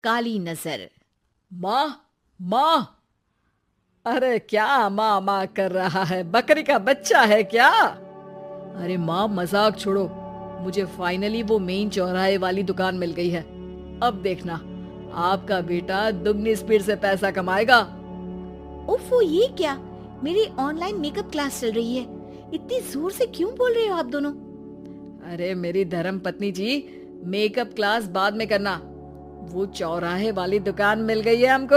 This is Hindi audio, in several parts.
काली नजर। माँ, माँ। अरे क्या माँ माँ कर रहा है? बकरी का बच्चा है क्या? अरे माँ, मजाक छोड़ो। मुझे फाइनली वो मेन चौराहे वाली दुकान मिल गई है। अब देखना, आपका बेटा दुगनी स्पीड से पैसा कमाएगा। ओफो, ये क्या? मेरी ऑनलाइन मेकअप क्लास चल रही है। इतनी जोर से क्यों बोल रहे हो आप दोनों? अरे मेरी धर्म पत्नी जी, मेकअप क्लास बाद में करना। वो चौराहे वाली दुकान मिल गई है हमको।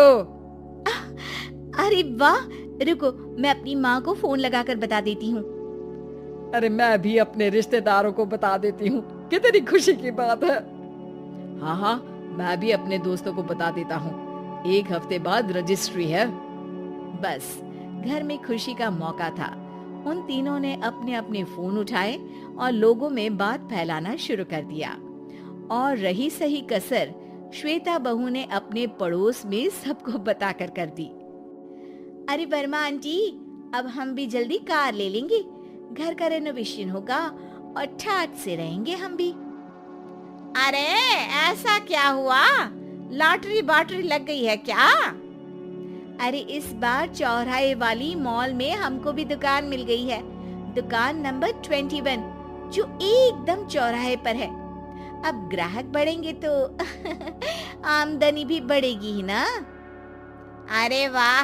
अरे वाह! रुको, मैं अपनी माँ को फोन लगाकर बता देती हूँ। अरे मैं भी अपने रिश्तेदारों को बता देती हूँ। कितनी खुशी की बात है। हाँ हाँ, मैं भी अपने दोस्तों को बता देता हूँ। 1 हफ्ते बाद रजिस्ट्री है। बस, घर में खुशी का मौका था। उन तीनों ने अपने अपने फोन उठाए और लोगों में बात फैलाना शुरू कर दिया। और रही सही कसर, श्वेता बहू ने अपने पड़ोस में सबको बताकर कर दी। अरे वर्मा आंटी, अब हम भी जल्दी कार ले लेंगे। घर का रेनोवेशन होगा और ठाट से रहेंगे हम भी। अरे ऐसा क्या हुआ? लॉटरी बाटरी लग गई है क्या? अरे इस बार चौराहे वाली मॉल में हमको भी दुकान मिल गई है। दुकान नंबर 21, जो एकदम चौराहे पर है। अब ग्राहक बढ़ेंगे तो आमदनी भी बढ़ेगी ही ना। अरे वाह,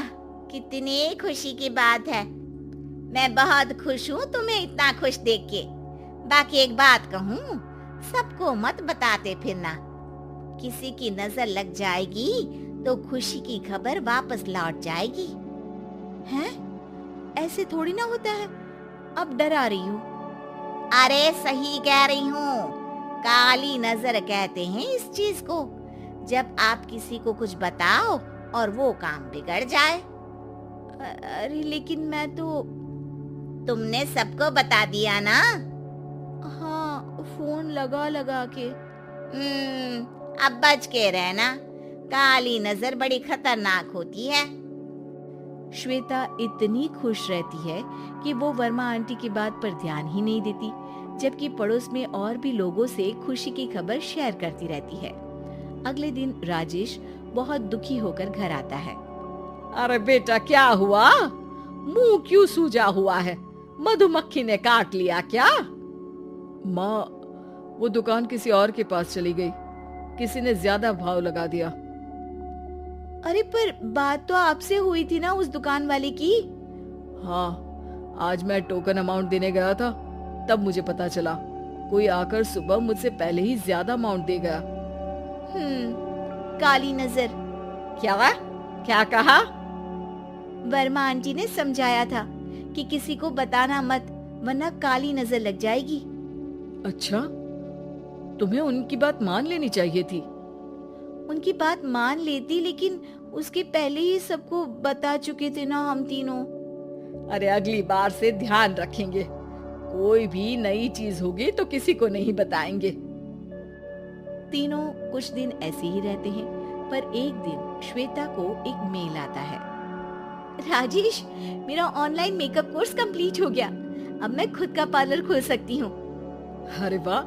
कितनी खुशी की बात है। मैं बहुत खुश हूँ तुम्हें इतना खुश देख के। बाकी एक बात कहूँ, सबको मत बताते फिरना। किसी की नजर लग जाएगी तो खुशी की खबर वापस लौट जाएगी। हैं? ऐसे थोड़ी ना होता है। अब डरा रही हूँ। अरे सही कह रही हूँ। काली नजर कहते हैं इस चीज को, जब आप किसी को कुछ बताओ और वो काम बिगड़ जाए। अरे लेकिन मैं तो। तुमने सबको बता दिया ना? हाँ, फोन लगा लगा के। अब बच के रहना। काली नजर बड़ी खतरनाक होती है। श्वेता इतनी खुश रहती है कि वो वर्मा आंटी की बात पर ध्यान ही नहीं देती, जबकि पड़ोस में और भी लोगों से खुशी की खबर शेयर करती रहती है। अगले दिन राजेश बहुत दुखी होकर घर आता है। अरे बेटा, क्या हुआ? मुंह क्यों सूजा हुआ है? मधुमक्खी ने काट लिया क्या? माँ, वो दुकान किसी और के पास चली गई। किसी ने ज्यादा भाव लगा दिया। अरे पर बात तो आपसे हुई थी ना उस दुकान वाले की। हाँ, आज मैं टोकन अमाउंट देने गया था, तब मुझे पता चला। कोई आकर सुबह मुझसे पहले ही ज्यादा अमाउंट दे गया। काली नजर। क्या? क्या कहा? वर्मा आंटी ने समझाया था कि किसी को बताना मत, वरना काली नजर लग जाएगी। अच्छा, तुम्हें उनकी बात मान लेनी चाहिए थी। उनकी बात मान लेती, लेकिन उसके पहले ही सबको बता चुके थे ना हम तीनों। अरे अगली बार से ध्यान रखेंगे। कोई भी नई चीज होगी तो किसी को नहीं बताएंगे। तीनों कुछ दिन ऐसे ही रहते हैं, पर एक दिन श्वेता को एक मेल आता है। राजेश, मेरा ऑनलाइन मेकअप कोर्स कंप्लीट हो गया। अब मैं खुद का पार्लर खोल सकती हूँ। अरे वाह,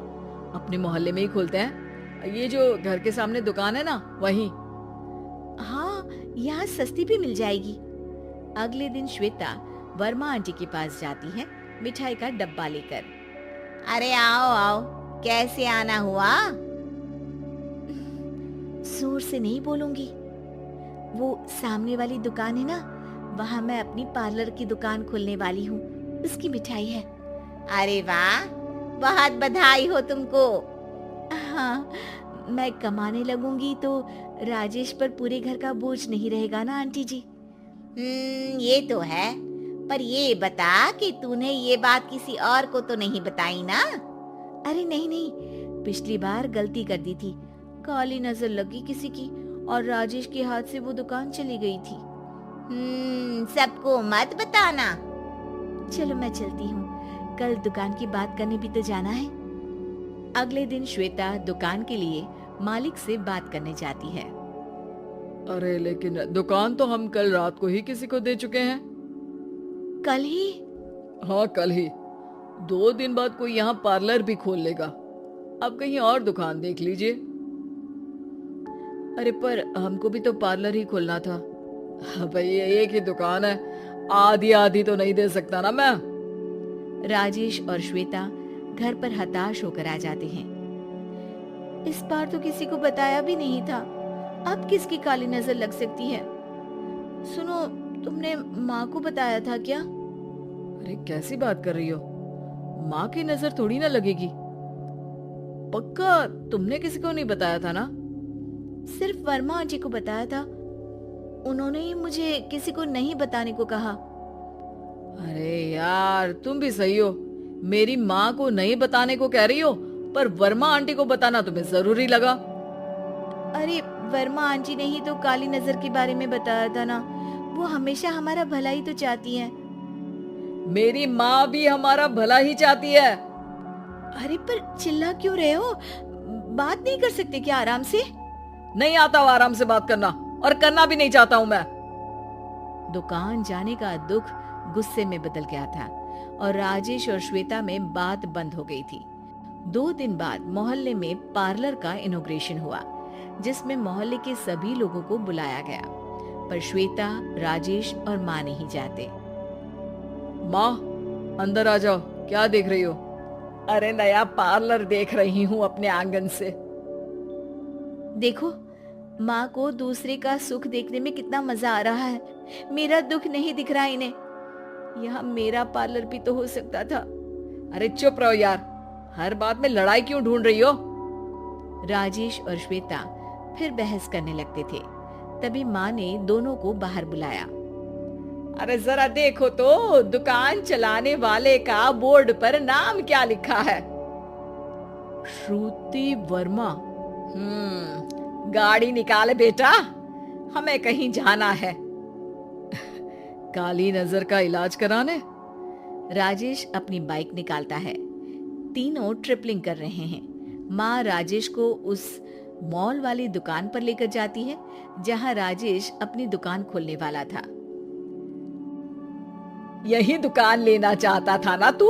अपने मोहल्ले में ही खोलते हैं। ये जो घर के सामने दुकान है ना, वहीं। हाँ, यहाँ सस्ती भी मिल जाएगी। अगले दिन श्वेता वर्मा आंटी के पास जाती है, मिठाई का डब्बा लेकर। अरे आओ आओ, कैसे आना हुआ? जोर से नहीं बोलूंगी। वो सामने वाली दुकान है ना, वहाँ मैं अपनी पार्लर की दुकान खोलने वाली हूँ। उसकी मिठाई है। अरे वाह, बहुत बधाई हो तुमको। हाँ, मैं कमाने लगूंगी तो राजेश पर पूरे घर का बोझ नहीं रहेगा ना आंटी जी। ये तो है। पर ये बता कि तूने ये बात किसी और को तो नहीं बताई ना? अरे नहीं नहीं, पिछली बार गलती कर दी थी। काली नजर लगी किसी की और राजेश के हाथ से वो दुकान चली गई थी। सबको मत बताना। चलो मैं चलती हूँ, कल दुकान की बात करने भी तो जाना है। अगले दिन श्वेता दुकान के लिए मालिक से बात करने जाती है। अरे लेकिन दुकान तो हम कल रात को ही किसी को दे चुके हैं। कल ही? हाँ, कल ही। 2 दिन बाद कोई यहाँ पार्लर भी खोल लेगा। अब कहीं और दुकान देख लीजिए। अरे पर हमको भी तो पार्लर ही खोलना था। भाई एक ही दुकान है, आधी आधी तो नहीं दे सकता ना मैं। राजेश और श्वेता घर पर हताश होकर आ जाते हैं। इस बार तो किसी को बताया भी नहीं था, अब किसकी काली नजर लग सकती है? सुनो, तुमने माँ को बताया था क्या? अरे कैसी बात कर रही हो, माँ की नजर थोड़ी ना लगेगी। पक्का तुमने किसी को नहीं बताया था ना? सिर्फ वर्मा आंटी को बताया था, उन्होंने ही मुझे किसी को नहीं बताने को कहा। अरे यार तुम भी सही हो, मेरी माँ को नहीं बताने को कह रही हो, पर वर्मा आंटी को बताना तुम्हें जरूरी लगा। अरे वर्मा आंटी ने ही तो काली नजर के बारे में बताया था ना, वो हमेशा हमारा भला ही तो चाहती है। मेरी माँ भी हमारा भला ही चाहती है। अरे पर चिल्ला क्यों रहे हो? बात नहीं कर सकते क्या आराम से? नहीं आता वो आराम से बात करना, और करना भी नहीं चाहता हूँ मैं। दुकान जाने का दुख गुस्से में बदल गया था और राजेश और श्वेता में बात बंद हो गई थी। 2 दिन बाद मोहल्ले में पार्लर का इनॉग्रेशन हुआ, जिसमें मोहल्ले के सभी लोगों को बुलाया गया, पर श्वेता, राजेश और माँ नहीं जाते। माँ अंदर आ जाओ, क्या देख रही हो? अरे नया पार्लर देख रही हूँ अपने आंगन से। देखो, माँ को दूसरे का सुख देखने में कितना मजा आ रहा है, मेरा दुख नहीं दिख रहा इन्हें। यहाँ मेरा पार्लर भी तो हो सकता था। अरे चुप रहो यार, हर बात में लड़ाई क्यों ढूंढ रही हो? राजेश और श्वेता फिर बहस करने लगते थे। तभी माँ ने दोनों को बाहर बुलाया। अरे जरा देखो तो, दुकान चलाने वाले का बोर्ड पर नाम क्या लिखा है? श्रुति वर्मा। गाड़ी निकाले बेटा, हमें कहीं जाना है। काली नजर का इलाज कराने। राजेश अपनी बाइक निकालता है। तीनों ट्रिपलिंग कर रहे हैं। माँ राजेश को उस मॉल वाली दुकान पर लेकर जाती है जहाँ राजेश अपनी दुकान खोलने वाला था। यही दुकान लेना चाहता था ना तू?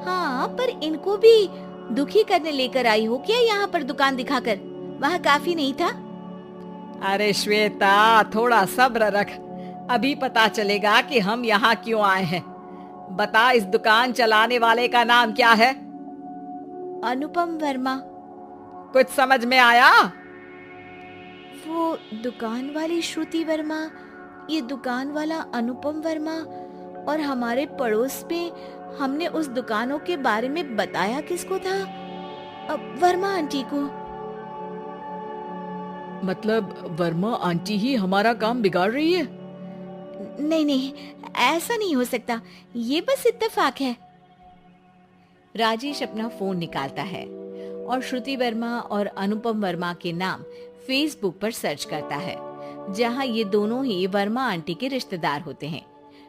हाँ, पर इनको भी दुखी करने लेकर आई हो क्या यहाँ पर दुकान दिखाकर? वहाँ काफी नहीं था? अरे श्वेता थोड़ा सब्र रख, अभी पता चलेगा कि हम यहाँ क्यों आए हैं। बता, इस दुकान चलाने वाले का नाम क्या है? अनुपम वर्मा। कुछ समझ में आया? वो दुकान वाली श्रुति वर्मा, ये दुकान वाला अनुपम वर्मा, और हमारे पड़ोस में हमने उस दुकानों के बारे में बताया किसको था? वर्मा आंटी को। मतलब वर्मा आंटी ही हमारा काम बिगाड़ रही है? नहीं नहीं, ऐसा नहीं हो सकता, ये बस इत्तेफाक है। राजेश अपना फोन निकालता है और श्रुति वर्मा और अनुपम वर्मा के नाम फेसबुक पर सर्च करता है, जहां ये दोनों ही वर्मा आंटी के रिश्तेदार होते हैं।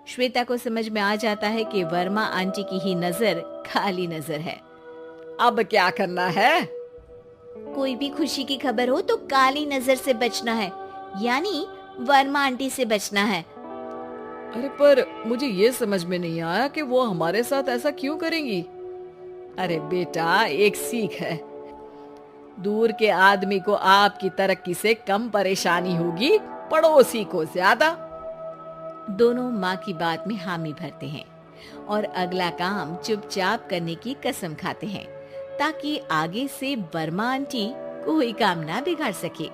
श्वेता को समझ में आ जाता है कि वर्मा आंटी की ही नजर काली नजर है। अब क्या करना है? कोई भी खुशी की खबर हो तो काली नजर से बचना है, यानी वर्मा आंटी से बचना है। अरे पर मुझे ये समझ में नहीं आया कि वो हमारे साथ ऐसा क्यों करेंगी। अरे बेटा, एक सीख है, दूर के आदमी को आपकी तरक्की से कम परेशानी होगी, पड़ोसी को ज्यादा। दोनों माँ की बात में हामी भरते हैं और अगला काम चुपचाप करने की कसम खाते हैं, ताकि आगे से वर्मा आंटी कोई काम ना बिगाड़ सके।